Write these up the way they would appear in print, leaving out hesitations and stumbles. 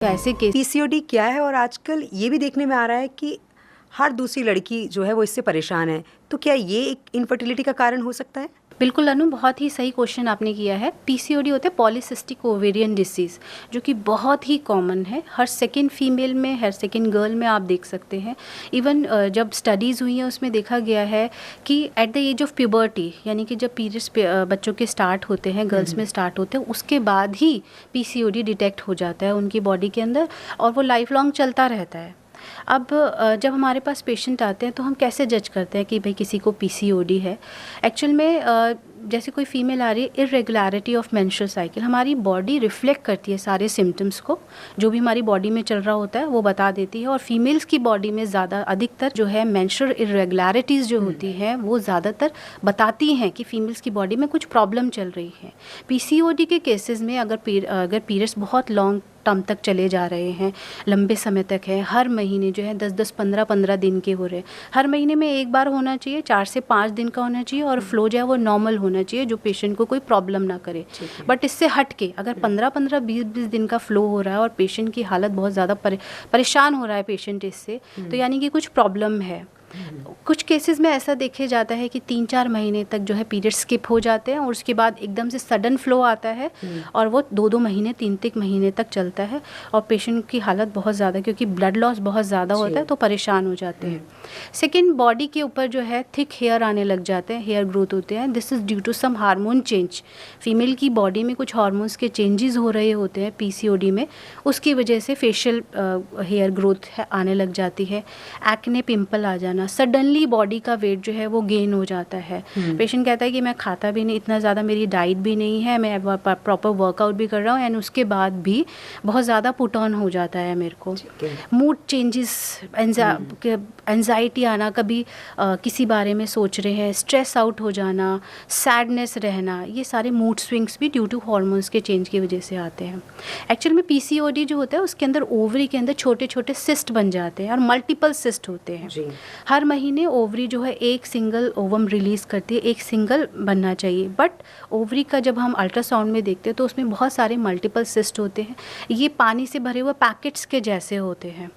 ऐसे case PCOD क्या है, और आजकल ये भी देखने में आ रहा है कि हर दूसरी लड़की जो है वो इससे परेशान है, तो क्या ये एक इनफर्टिलिटी का कारण हो सकता है? बिल्कुल अनु, बहुत ही सही क्वेश्चन आपने किया है। पीसीओडी होते हैं पॉलीसिस्टिक ओवेरियन डिसीज़, जो कि बहुत ही कॉमन है। हर सेकंड फीमेल में, हर सेकंड गर्ल में आप देख सकते हैं। इवन जब स्टडीज़ हुई हैं उसमें देखा गया है कि at the age of puberty, यानी कि जब पीरियड्स बच्चों के स्टार्ट होते हैं, गर्ल्स में स्टार्ट होते हैं, उसके बाद ही पीसीओडी डिटेक्ट हो जाता है उनकी बॉडी के अंदर, और वो लाइफ लॉन्ग चलता रहता है। अब जब हमारे पास पेशेंट आते हैं तो हम कैसे जज करते हैं कि भाई किसी को पीसीओडी है? एक्चुअल में जैसे कोई फीमेल आ रही है, इरेगुलरिटी ऑफ मेंस्ट्रुअल साइकिल, हमारी बॉडी रिफ्लेक्ट करती है सारे सिम्टम्स को, जो भी हमारी बॉडी में चल रहा होता है वो बता देती है। और फीमेल्स की बॉडी में ज़्यादा अधिकतर जो है मेंस्ट्रुअल इरेगुलरिटीज़ जो होती हैं वो ज़्यादातर बताती हैं कि फीमेल्स की बॉडी में कुछ प्रॉब्लम चल रही है। पीसीओडी के केसेस में अगर पीरियड्स बहुत लॉन्ग टर्म तक चले जा रहे हैं, लंबे समय तक है, हर महीने जो है 10-10, 15-15 दिन के हो रहे हैं, हर महीने में एक बार होना चाहिए, 4 से 5 दिन का होना चाहिए, और फ्लो जो है वो नॉर्मल होना चाहिए, जो पेशेंट को कोई प्रॉब्लम ना करे। बट इससे हट के अगर 15-15, 20-20 दिन का फ्लो हो रहा है और पेशेंट की हालत बहुत ज़्यादा परेशान हो रहा है पेशेंट इससे, तो यानी कि कुछ प्रॉब्लम है। कुछ केसेस में ऐसा देखे जाता है कि 3-4 महीने तक जो है पीरियड स्किप हो जाते हैं, और उसके बाद एकदम से सडन फ्लो आता है और वो 2-2 महीने, 3-3 महीने तक चलता है, और पेशेंट की हालत बहुत ज़्यादा, क्योंकि ब्लड लॉस बहुत ज़्यादा होता है तो परेशान हो जाते हैं। सेकेंड, बॉडी के ऊपर जो है थिक हेयर आने लग जाते हैं, हेयर ग्रोथ होते हैं। This is due to some hormone change. Female की बॉडी में कुछ हार्मोन्स के चेंजेस हो रहे होते हैं पीसीओडी में, उसकी वजह से फेशियल हेयर ग्रोथ आने लग जाती है। एक्ने, पिंपल आ जाना, सडनली बॉडी का वेट जो है वो गेन हो जाता है। पेशेंट कहता है कि मैं खाता भी नहीं, इतना ज़्यादा मेरी डाइट भी नहीं है, मैं प्रॉपर वर्कआउट भी कर रहा हूँ, एंड उसके बाद भी बहुत ज़्यादा पुट ऑन हो जाता है मेरे को। मूड चेंजेस, एंजाइटी आना, कभी किसी बारे में सोच रहे हैं, स्ट्रेस आउट हो जाना, सैडनेस रहना, ये सारे मूड स्विंग्स भी ड्यू टू हार्मोन्स के चेंज की वजह से आते हैं। एक्चुअल में पीसीओडी जो होता है उसके अंदर ओवरी के अंदर छोटे छोटे सिस्ट बन जाते हैं, और मल्टीपल सिस्ट होते हैं। हर महीने ओवरी जो है एक सिंगल ओवम रिलीज़ करती है, एक सिंगल बनना चाहिए, बट ओवरी का जब हम अल्ट्रासाउंड में देखते हैं तो उसमें बहुत सारे मल्टीपल सिस्ट होते हैं। ये पानी से भरे हुए पैकेट्स के जैसे होते हैं।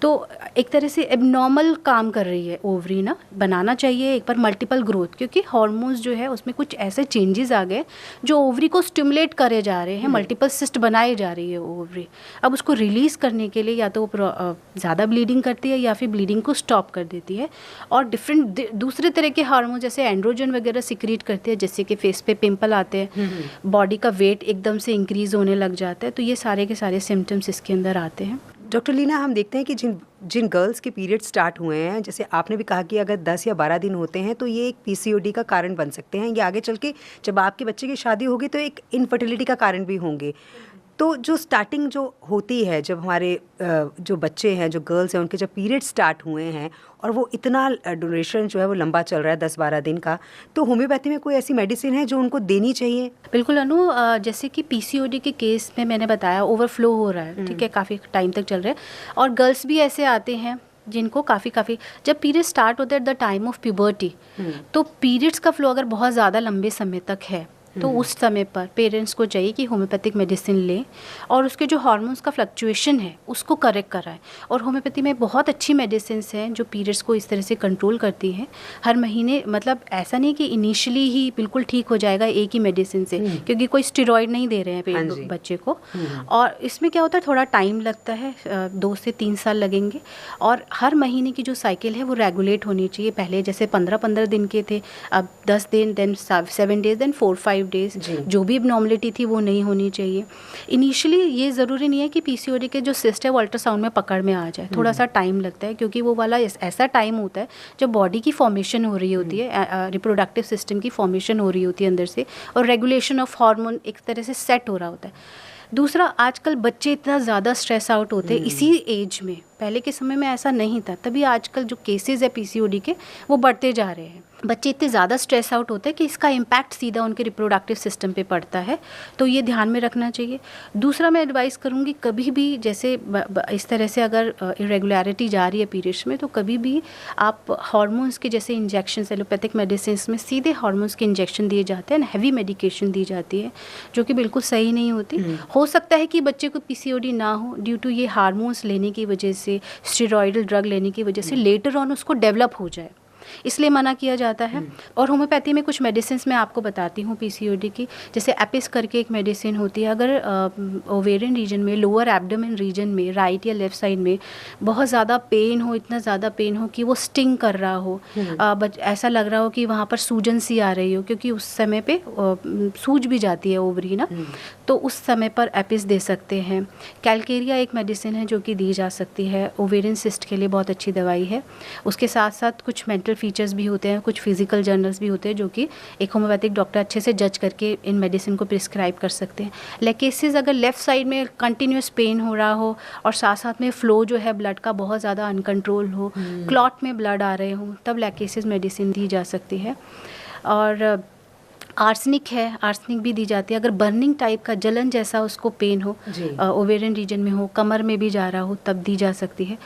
तो एक तरह से एबनॉर्मल काम कर रही है ओवरी ना, बनाना चाहिए एक बार मल्टीपल ग्रोथ, क्योंकि हार्मोन्स जो है उसमें कुछ ऐसे चेंजेस आ गए जो ओवरी को स्टिमुलेट करे जा रहे हैं, मल्टीपल सिस्ट बनाए जा रही है ओवरी। अब उसको रिलीज़ करने के लिए या तो ज़्यादा ब्लीडिंग करती है या फिर ब्लीडिंग को स्टॉप कर देती है, और डिफरेंट दूसरे तरह के हार्मोन जैसे एंड्रोजन वगैरह सिक्रीट करती है, जैसे कि फेस पे पिंपल आते हैं, बॉडी का वेट एकदम से इंक्रीज़ होने लग जाता है। तो ये सारे के सारे सिम्टम्स इसके अंदर आते हैं। डॉक्टर लीना, हम देखते हैं कि जिन गर्ल्स के पीरियड स्टार्ट हुए हैं, जैसे आपने भी कहा कि अगर 10 या 12 दिन होते हैं तो ये एक पीसीओडी का कारण बन सकते हैं, ये आगे चल के जब आपके बच्चे की शादी होगी तो एक इनफर्टिलिटी का कारण भी होंगे। तो जो स्टार्टिंग जो होती है, जब हमारे जो बच्चे हैं, जो गर्ल्स हैं, उनके जब पीरियड स्टार्ट हुए हैं और वो इतना ड्यूरेशन जो है वो लंबा चल रहा है 10-12 दिन का, तो होम्योपैथी में कोई ऐसी मेडिसिन है जो उनको देनी चाहिए? बिल्कुल अनु, जैसे कि पीसीओडी के केस में मैंने बताया ओवरफ्लो हो रहा है, ठीक है, काफ़ी टाइम तक चल रहा है, और गर्ल्स भी ऐसे आते हैं जिनको काफ़ी जब पीरियड स्टार्ट होते हैं at the time of puberty, तो पीरियड्स का फ्लो अगर बहुत ज़्यादा लंबे समय तक है तो उस समय पर पेरेंट्स को चाहिए कि होम्योपैथिक मेडिसिन लें, और उसके जो हार्मोन्स का फ्लक्चुएशन है उसको करेक्ट कराएं। और होम्योपैथी में बहुत अच्छी मेडिसिन हैं जो पीरियड्स को इस तरह से कंट्रोल करती हैं हर महीने। मतलब ऐसा नहीं कि इनिशियली ही बिल्कुल ठीक हो जाएगा एक ही मेडिसिन से, क्योंकि कोई स्टेरॉइड नहीं दे रहे हैं बच्चे को, और इसमें क्या होता है थोड़ा टाइम लगता है, 2 से 3 साल लगेंगे। और हर महीने की जो साइकिल है वो रेगुलेट होनी चाहिए। पहले जैसे 15-15 दिन के थे, अब 10 दिन, देन 7 डेज, देन 4-5 डेज, जो भी एबनॉर्मलिटी थी वो नहीं होनी चाहिए। इनिशियली ये ज़रूरी नहीं है कि पीसीओडी के जो सिस्ट है वो अल्ट्रासाउंड में पकड़ में आ जाए, थोड़ा सा टाइम लगता है, क्योंकि वो वाला ऐसा टाइम होता है जब बॉडी की फॉर्मेशन हो रही होती है, रिप्रोडक्टिव सिस्टम की फॉर्मेशन हो रही होती है अंदर से, और रेगुलेशन ऑफ हार्मोन एक तरह से सेट हो रहा होता है। दूसरा, आजकल बच्चे इतना ज़्यादा स्ट्रेस आउट होते हैं इसी एज में, पहले के समय में ऐसा नहीं था, तभी आजकल जो केसेस है पीसीओडी के वो बढ़ते जा रहे हैं। बच्चे इतने ज़्यादा स्ट्रेस आउट होते हैं कि इसका इम्पैक्ट सीधा उनके रिप्रोडक्टिव सिस्टम पे पड़ता है, तो ये ध्यान में रखना चाहिए। दूसरा मैं एडवाइस करूँगी, कभी भी जैसे इस तरह से अगर इरेगुलरिटी जा रही है पीरियड्स में, तो कभी भी आप हार्मोन्स के जैसे इंजेक्शन, एलोपैथिक मेडिसिन में सीधे हार्मोन्स के इंजेक्शन दिए जाते हैं, हैवी मेडिकेशन दी जाती है, जो कि बिल्कुल सही नहीं होती। हो सकता है कि बच्चे को पीसीओडी ना हो ड्यू टू ये हार्मोन्स लेने की वजह से, स्टेरॉइडल ड्रग लेने की वजह से लेटर ऑन उसको डेवलप हो जाए, इसलिए मना किया जाता है। और होम्योपैथी में कुछ मेडिसिन मैं आपको बताती हूँ पीसीओडी की, जैसे एपिस करके एक मेडिसिन होती है। अगर ओवेरियन रीजन में, लोअर एब्डोमेन रीजन में, राइट या लेफ्ट साइड में बहुत ज़्यादा पेन हो, इतना ज़्यादा पेन हो कि वो स्टिंग कर रहा हो, ऐसा लग रहा हो कि वहाँ पर सूजन सी आ रही हो, क्योंकि उस समय पे सूज भी जाती है ओवरी ना, तो उस समय पर एपिस दे सकते हैं। कैलकेरिया एक मेडिसिन है जो कि दी जा सकती है, ओवेरियन सिस्ट के लिए बहुत अच्छी दवाई है। उसके साथ साथ कुछ मेंटल फीचर्स भी होते हैं, कुछ फिजिकल जर्नल्स भी होते हैं, जो कि एक होम्योपैथिक डॉक्टर अच्छे से जज करके इन मेडिसिन को प्रिस्क्राइब कर सकते हैं। लेकेसिस अगर लेफ़्ट साइड में कंटिन्यूस पेन हो रहा हो और साथ साथ में फ्लो जो है ब्लड का बहुत ज़्यादा अनकंट्रोल हो, क्लॉट में ब्लड आ रहे हो, तब लेकेसिस मेडिसिन दी जा सकती है। और आर्सेनिक है, आर्सेनिक भी दी जाती है। अगर बर्निंग टाइप का जलन जैसा उसको पेन हो, ओवेरियन रीजन में हो, कमर में भी जा रहा हो, तब दी जा सकती है।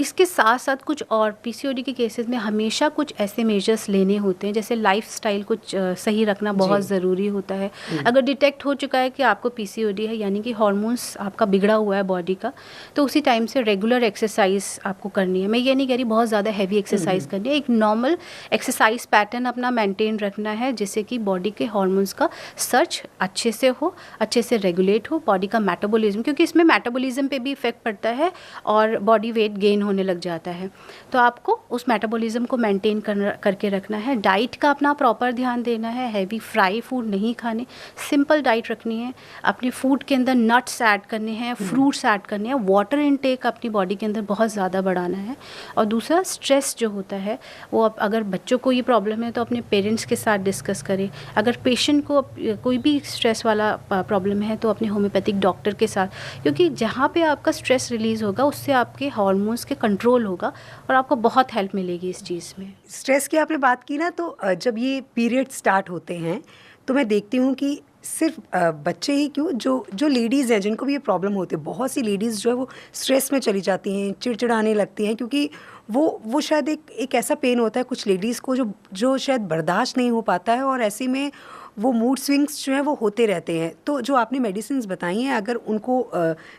इसके साथ साथ कुछ और पीसीओडी के केसेस में हमेशा कुछ ऐसे मेजर्स लेने होते हैं, जैसे लाइफस्टाइल कुछ सही रखना बहुत ज़रूरी होता है। अगर डिटेक्ट हो चुका है कि आपको पीसीओडी है, यानी कि हार्मोन्स आपका बिगड़ा हुआ है बॉडी का, तो उसी टाइम से रेगुलर एक्सरसाइज आपको करनी है। मैं ये नहीं कह रही बहुत ज़्यादा हैवी एक्सरसाइज करनी है, एक नॉर्मल एक्सरसाइज पैटर्न अपना मेंटेन रखना है, जिससे कि बॉडी के हार्मोन्स का सर्च अच्छे से हो, अच्छे से रेगुलेट हो, बॉडी का मेटाबॉलिज्म, क्योंकि इसमें मेटाबॉलिज्म पे भी इफेक्ट पड़ता है और बॉडी वेट गेन होने लग जाता है। तो आपको उस मेटाबॉलिज्म को मेंटेन करके रखना है। डाइट का अपना प्रॉपर ध्यान देना है, हैवी फ्राई फूड नहीं खाने, सिंपल डाइट रखनी है। अपने फूड के अंदर नट्स ऐड करने हैं, फ्रूट्स ऐड करने हैं, वाटर इनटेक अपनी बॉडी के अंदर बहुत ज़्यादा बढ़ाना है। और दूसरा, स्ट्रेस जो होता है वो अगर बच्चों को ये प्रॉब्लम है तो अपने पेरेंट्स के साथ डिस्कस करें। अगर पेशेंट को कोई भी स्ट्रेस वाला प्रॉब्लम है तो अपने होम्योपैथिक डॉक्टर के साथ, क्योंकि जहाँ पे आपका स्ट्रेस रिलीज़ होगा उससे आपके हार्मोन्स के कंट्रोल होगा और आपको बहुत हेल्प मिलेगी इस चीज़ में। स्ट्रेस की आपने बात की ना, तो जब ये पीरियड स्टार्ट होते हैं तो मैं देखती हूँ कि सिर्फ बच्चे ही क्यों, जो लेडीज़ हैं जिनको भी ये प्रॉब्लम होती है, बहुत सी लेडीज़ जो है वो स्ट्रेस में चली जाती हैं, चिड़चिड़ाने लगती हैं, क्योंकि वो शायद एक ऐसा पेन होता है कुछ लेडीज़ को जो शायद बर्दाश्त नहीं हो पाता है, और ऐसे में वो मूड स्विंग्स जो हैं वो होते रहते हैं। तो जो आपने मेडिसिन्स बताई हैं, अगर उनको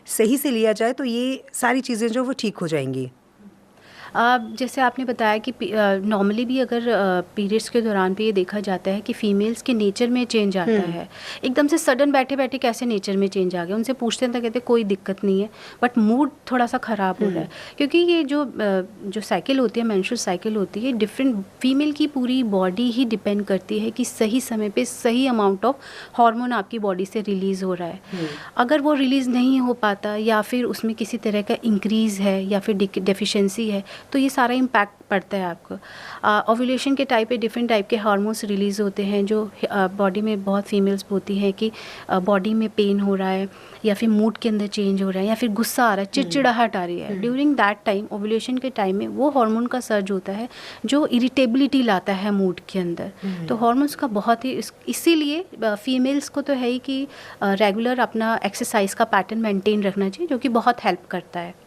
सही से लिया जाए तो ये सारी चीज़ें जो वो ठीक हो जाएंगी। जैसे आपने बताया कि नॉर्मली भी अगर पीरियड्स के दौरान पे ये देखा जाता है कि फीमेल्स के नेचर में चेंज आता है, एकदम से सडन बैठे बैठे कैसे नेचर में चेंज आ गया। उनसे पूछते हैं तो कहते कोई दिक्कत नहीं है, बट मूड थोड़ा सा ख़राब हो रहा है, क्योंकि ये जो साइकिल होती है, मेंस्ट्रुअल साइकिल होती है, डिफरेंट फीमेल की पूरी बॉडी ही डिपेंड करती है कि सही समय पे सही अमाउंट ऑफ हार्मोन आपकी बॉडी से रिलीज़ हो रहा है। अगर वो रिलीज़ नहीं हो पाता या फिर उसमें किसी तरह का इंक्रीज़ है या फिर डेफिशिएंसी है, तो ये सारा इम्पैक्ट पड़ता है आपको। ओव्यूलेशन के टाइप पे डिफरेंट टाइप के हार्मोन्स रिलीज़ होते हैं, जो बॉडी में बहुत फीमेल्स होती हैं कि बॉडी में पेन हो रहा है या फिर मूड के अंदर चेंज हो रहा है या फिर गुस्सा आ रहा है, चिड़चिड़ाहट आ रही है। ड्यूरिंग दैट टाइम, ओव्यूलेशन के टाइम में वो हार्मोन का सर्ज होता है जो इरिटेबिलिटी लाता है मूड के अंदर। तो हार्मोन्स का बहुत ही, इसीलिए फीमेल्स को तो है ही कि रेगुलर अपना एक्सरसाइज का पैटर्न मेंटेन रखना चाहिए, जो कि बहुत हेल्प करता है।